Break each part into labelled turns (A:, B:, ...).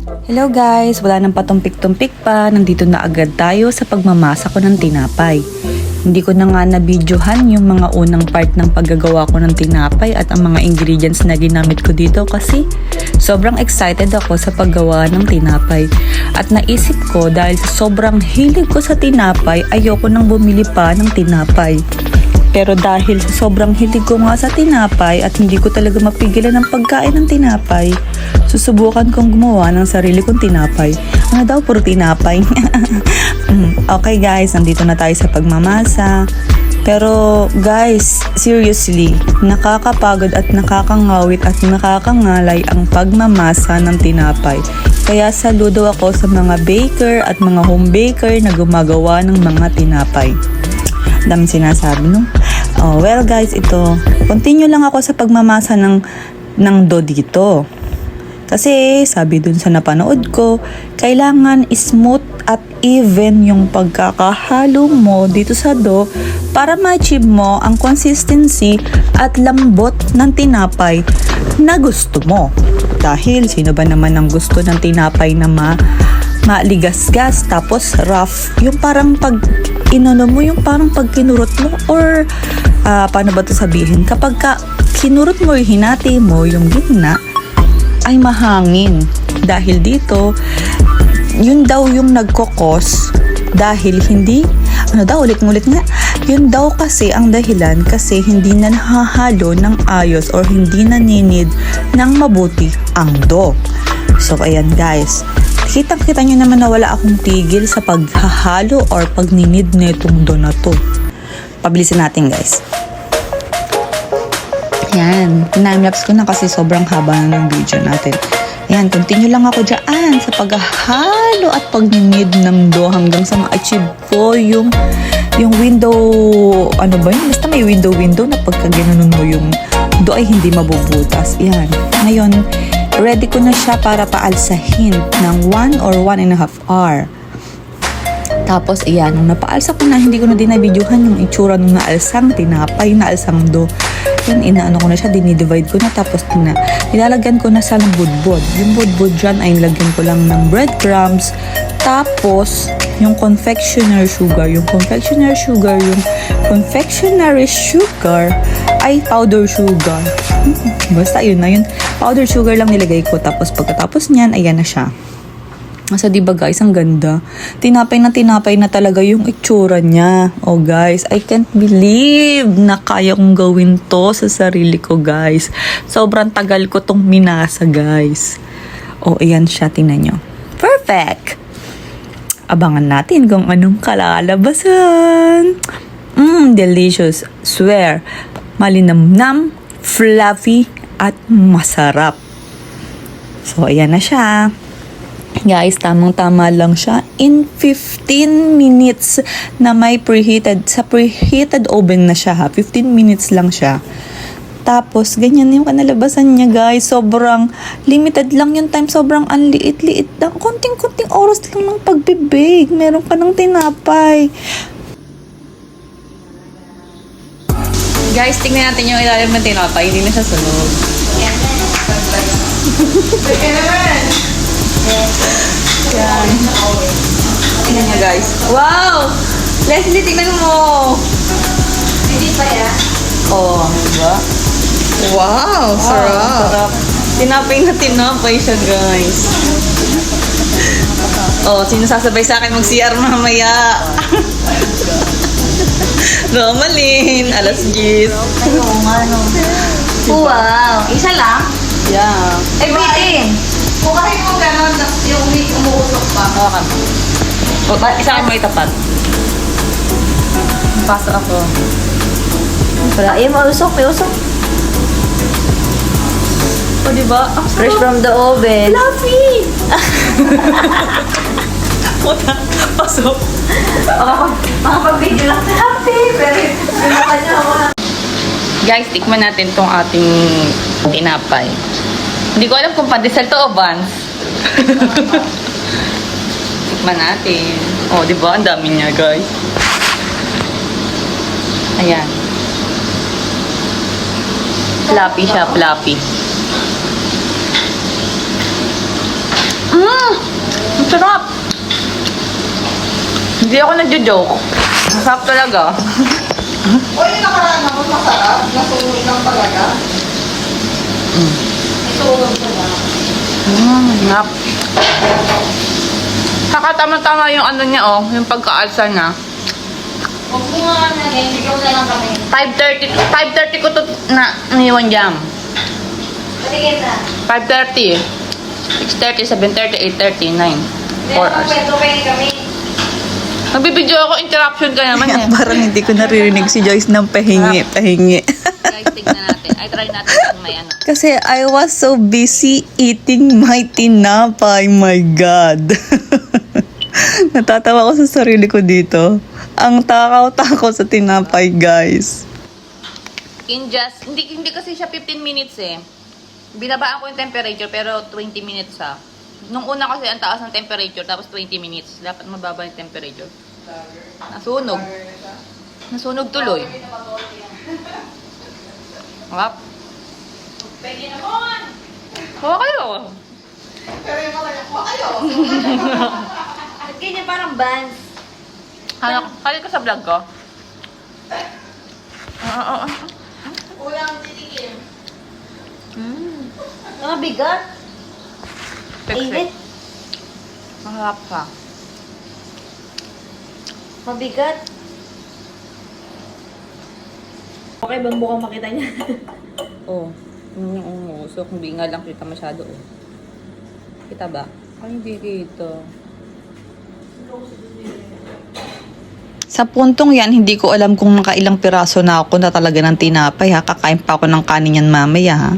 A: Hello guys! Wala nang patumpik-tumpik pa. Nandito na agad tayo sa pagmamasa ko ng tinapay. Hindi ko na nga na-videohan yung mga unang part ng paggagawa ko ng tinapay at ang mga ingredients na ginamit ko dito kasi sobrang excited ako sa paggawa ng tinapay. At naisip ko dahil sa sobrang hilig ko sa tinapay, ayoko nang bumili pa ng tinapay. Pero dahil sa sobrang hilig ko nga sa tinapay at hindi ko talaga mapigilan ng pagkain ng tinapay, susubukan kong gumawa ng sarili kong tinapay. Ano daw, puro tinapay? Okay guys, nandito na tayo sa pagmamasa. Pero guys, seriously, nakakapagod at nakakangawit at nakakangalay ang pagmamasa ng tinapay. Kaya saludo ako sa mga baker at mga home baker na gumagawa ng mga tinapay. Dami sinasabi, no? Oh, well guys, ito. Continue lang ako sa pagmamasa ng dough dito. Kasi sabi dun sa napanood ko, kailangan smooth at even yung pagkakahalo mo dito sa dough para ma-achieve mo ang consistency at lambot ng tinapay na gusto mo. Dahil sino ba naman ang gusto ng tinapay na maligasgas tapos rough, yung parang pag inono mo, yung parang pag kinurot mo or paano ba to sabihin, kapag kinurot mo, hinati mo yung gitna ay mahangin. Dahil dito yun daw yung nagkokos dahil hindi ulit nga, yun daw kasi ang dahilan kasi hindi na nahahalo ng ayos or hindi naninid ng mabuti ang dough. So ayan guys, kitang-kita nyo naman na wala akong tigil sa paghahalo or pagninid na itong dough na to. Pabilisin natin guys. Yan, time-lapse ko na kasi sobrang haba na ng video natin. Yan, continue lang ako dyan sa paghahalo at pagninid ng dough hanggang sa ma-achieve ko yung window, ano ba yun? Basta may window na pagka ginanon mo yung dough ay hindi mabubutas. Yan, ngayon, ready ko na siya para paalsahin ng 1 or 1.5 hour. Tapos, iyan, nung napaalsa ko na, hindi ko na din na-videohan yung itsura nung naalsang tinapay, naalsang dough. Yun, inaano ko na siya, dinidivide ko na, tapos nilalagyan ko na sa budbud. Yung budbud dyan ay nilagyan ko lang ng breadcrumbs, tapos yung confectionery sugar ay powder sugar. Basta yun na yun. Powder sugar lang nilagay ko. Tapos pagkatapos niyan, ayan na siya. So, diba guys, ang ganda. Tinapay na talaga yung itsura niya. Oh guys, I can't believe na kaya kong gawin to sa sarili ko guys. Sobrang tagal ko tong minasa guys. Oh, ayan siya, tingnan nyo. Perfect! Abangan natin kung anong kalalabasan. Delicious. Swear. Malinamnam, fluffy, at masarap. So, ayan na siya. Guys, tamang-tama lang siya. In 15 minutes na may preheated oven na siya ha. 15 minutes lang siya. Tapos, ganyan yung kanalabasan niya guys. Sobrang limited lang yung time. Sobrang anliit-liit lang. Konting-konting oras lang ng pagbibake. Meron ka ng tinapay. Guys, tingnan natin yung ilalim ng tinapay. Hindi na siya sunog. Yan. Tingnan nyo guys. Wow! Leslie, tingnan mo! Hindi pa yan? Oo, diba? Wow! Sarap! Tinapay siya guys. Oh, sino sasabay sa akin mag-CR mamaya? Romalyn, alas 10.
B: Wow! Isa lang?
A: Yeah.
B: Eh, bitin!
C: Kukahin mo gano'n, yung umuusok pa.
A: Hawakan mo. Isa ka may tapat. Pasok ako.
B: Wala, eh, may usok.
A: O, diba?
B: Fresh from the oven.
A: Fluffy! Puta, pasok.
B: Makapag-video lang. Happy! Pero, pinaka niya ako lang.
A: Guys, tikman natin tong ating tinapay. Hindi ko alam kung pandesal to o buns. Tikman natin. Oh, di ba? Ang dami niya, guys. Ayan. Fluffy siya, fluffy. Hindi ako nagjo-joke. Masarap talaga.
C: O yung nakaraan ako, masarap. Nasunog lang talaga. Nasunog talaga.
A: Ngap. Saka tama-tama yung ano niya yung pagkaalsa niya.
B: Huwag mo nga na ganyan. Bigyan mo na lang kami.
A: 5:30 ko to na iniwan jam.
B: Patigil na.
A: 5:30. 6:30, 7:30, 8:30, 9. 4 hours.
B: Pwede kami.
A: Nagbibideo ako, interruption ka naman eh.
D: Parang hindi ko naririnig si Joyce ng pahingi.
A: Guys, tignan natin. Ay, try natin kung may ano.
D: Kasi I was so busy eating my tinapay. My God. Natatawa ko sa sarili ko dito. Ang takaw-takaw sa tinapay, guys.
A: In just, hindi kasi siya 15 minutes eh. Binabaan ko yung temperature pero 20 minutes ha. Nung una kasi ang taas ng temperature tapos 20 minutes. Dapat mababa yung temperature. Nasunog. Nasunog tuloy. Wap.
B: Pwede naman.
A: Hawa kayo.
C: Pero yung mga ko, ayaw.
B: At ganyan parang buns.
A: Kali ka sa vlog ko.
C: Ulang titikim.
B: Mabigat. Init.
A: Maharap ka.
B: Mabigat. Okay, bang mukhang makita niya?
A: Oo. Yung umusok. Hindi nga lang kita masyado Kita ba? Ay, hindi kita.
D: Sa puntong yan, hindi ko alam kung nakailang piraso na ako na talaga ng tinapay ha. Kakain pa ako ng kanin yan mamaya ha.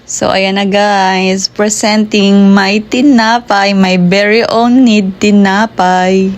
D: So, ayan na guys. Presenting my tinapay. My very own need tinapay.